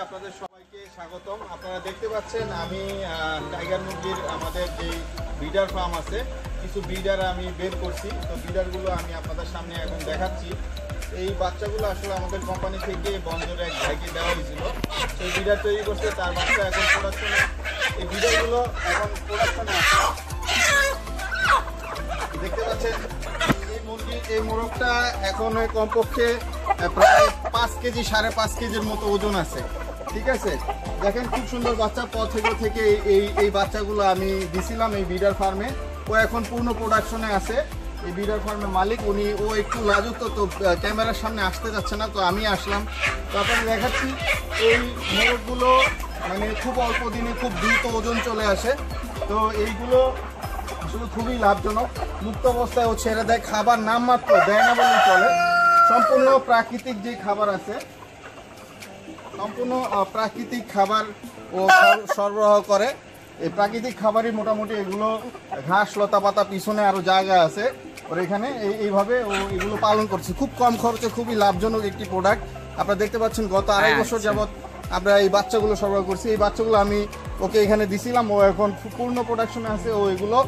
আপনাদের সবাইকে স্বাগতম। আপনারা দেখতে পাচ্ছেন আমি টাইগার মুরগির আমাদের যে ব্রিডার ফার্ম আছে, কিছু ব্রিডার আমি বের করছি। তো ব্রিডারগুলো আমি আপনাদের সামনে এখন দেখাচ্ছি। এই বাচ্চাগুলো আসলে আমাদের কোম্পানি থেকে বন্দরে এক ভাইকে দেওয়া হয়েছিল। সেই ব্রিডার তৈরি করছে, তার বাচ্চা এখন প্রোডাকশনে, এই ব্রিডারগুলো এখন প্রোডাকশনে আছে। দেখতে পাচ্ছেন এই মোরগটা এখন কমপক্ষে প্রায় 5 কেজি 5.5 কেজির মতো ওজন আছে। ঠিক আছে, দেখেন খুব সুন্দর বাচ্চা। থেকে এই বাচ্চাগুলো আমি দিছিলাম এই ব্রিডার ফার্মে। ও এখন পূর্ণ প্রোডাকশনে আছে। এই ব্রিডার ফার্মের মালিক ও একটু লাজুক, তো ক্যামেরার সামনে আসতে যাচ্ছে না, তো আমি আসলাম। তো আপনাকে দেখাচ্ছি এই মোরগগুলো মানে খুব অল্প দিনে খুব দ্রুত ওজন চলে আসে। তো এইগুলো আসলে খুবই লাভজনক। মুক্ত অবস্থায় ও ছেড়ে দেয়, খাবার নামমাত্র দেয় না বলেই চলে। সম্পূর্ণ প্রাকৃতিক যে খাবার আছে, সম্পূর্ণ প্রাকৃতিক খাবার ও সরবরাহ করে। এই প্রাকৃতিক খাবারই মোটামুটি এগুলো ঘাস লতা পাতা পিছনে আরও জায়গা আছে ওর এখানে, এইভাবে ও এগুলো পালন করছে। খুব কম খরচে খুবই লাভজনক একটি প্রোডাক্ট। আপনারা দেখতে পাচ্ছেন গত 2.5 বছর যাবৎ আমরা এই বাচ্চাগুলো সরবরাহ করছি। এই বাচ্চাগুলো আমি ওকে এখানে দিছিলাম, ও এখন পূর্ণ প্রোডাকশনে আছে। ও এগুলো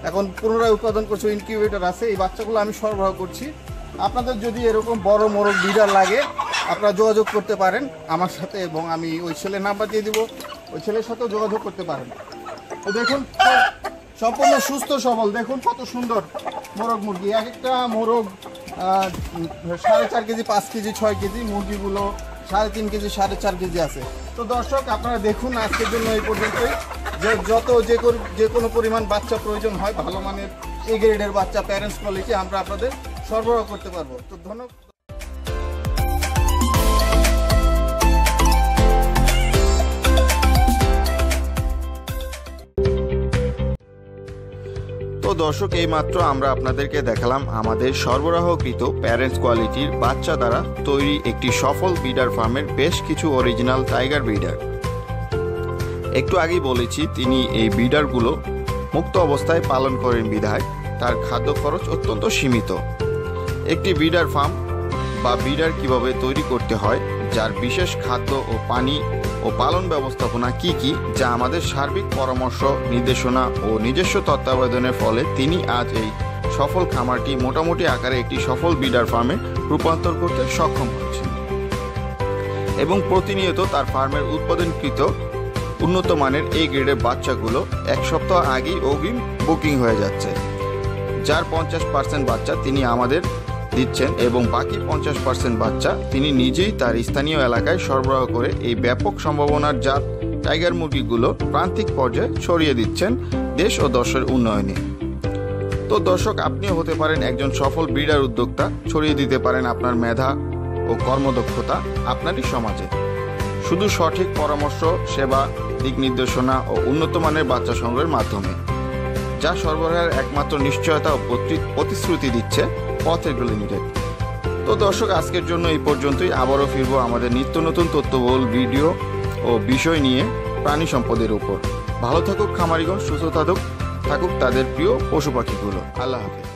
এখন পুনরায় উৎপাদন করছে, ইনকিউবেটর আছে। এই বাচ্চাগুলো আমি সরবরাহ করছি। আপনাদের যদি এরকম বড় মোরগ ব্রিডার লাগে, আপনারা যোগাযোগ করতে পারেন আমার সাথে, এবং আমি ওই ছেলের নাম্বার দিয়ে দিব, ওই ছেলের সাথেও যোগাযোগ করতে পারেন। তো দেখুন সম্পূর্ণ সুস্থ সবল, দেখুন কত সুন্দর মোরগ মুরগি। এক একটা মোরগ 4.5 কেজি 5 কেজি 6 কেজি, মুরগিগুলো 3.5 কেজি 4.5 কেজি আছে। তো দর্শক আপনারা দেখুন, আজকের জন্য এই পর্যন্তই। যে কোনো পরিমাণ বাচ্চা প্রয়োজন হয়, ভালো মানের এ গ্রেডের বাচ্চা প্যারেন্টস কোয়ালিটি আমরা আপনাদের সরবরাহ করতে পারবো। তো ধন্যবাদ। তো দর্শক, এই মাত্র আমরা আপনাদেরকে দেখালাম আমাদের সরবরাহকৃত প্যারেন্টস কোয়ালিটির বাচ্চা দ্বারা তৈরি একটি সফল ব্রিডার ফার্মের বেশ কিছু অরিজিনাল টাইগার ব্রিডার। একটু আগেই বলেছি, তিনি এই ব্রিডারগুলো মুক্ত অবস্থায় পালন করেন বিধায় তার খাদ্য খরচ অত্যন্ত সীমিত। একটি ব্রিডার ফার্ম বা ব্রিডার কিভাবে তৈরি করতে হয়, যার বিশেষ খাদ্য ও পানি ও পালন ব্যবস্থাপনা কি কি, যা আমাদের সার্বিক পরামর্শ নির্দেশনা ও নিজস্ব তত্ত্বাবধানের ফলে তিনি আজ এই সফল খামারটি মোটামুটি আকারে একটি সফল ব্রিডার ফার্মে রূপান্তর করতে সক্ষম হয়েছেন, এবং প্রতিনিয়ত তার ফার্মের উৎপাদনকৃত উন্নত মানের এই গ্রেডের বাচ্চাগুলো 1 সপ্তাহ আগেই অগ্রিম বুকিং হয়ে যাচ্ছে, যার 50% বাচ্চা তিনি আমাদের দিচ্ছেন, এবং বাকি 50% বাচ্চা তিনি নিজেই তার স্থানীয় এলাকায় সরবরাহ করে এই ব্যাপক সম্ভাবনার জাত টাইগার মুরগিগুলো প্রান্তিক পর্যায়ে ছড়িয়ে দিচ্ছেন দেশ ও দেশের উন্নয়নে। তো দর্শক, আপনিও হতে পারেন একজন সফল ব্রিডার উদ্যোক্তা, ছড়িয়ে দিতে পারেন আপনার মেধা ও কর্মদক্ষতা আপনারই সমাজে। শুধু সঠিক পরামর্শ, সেবা, দিক নির্দেশনা ও উন্নত মানের বাচ্চা সংগ্রহের মাধ্যমে, যা সরবরাহের একমাত্র নিশ্চয়তা ও প্রতিশ্রুতি দিচ্ছে পথ এগ্রো লিমিটেড। তো দর্শক, আজকের জন্য এই পর্যন্তই। আবারও ফিরবো আমাদের নিত্য নতুন তথ্যবহুল ভিডিও ও বিষয় নিয়ে প্রাণী সম্পদের উপর। ভালো থাকুক খামারিগণ, সুস্থ থাকুক তাদের প্রিয় পশু পাখিগুলো। আল্লাহ হাফেজ।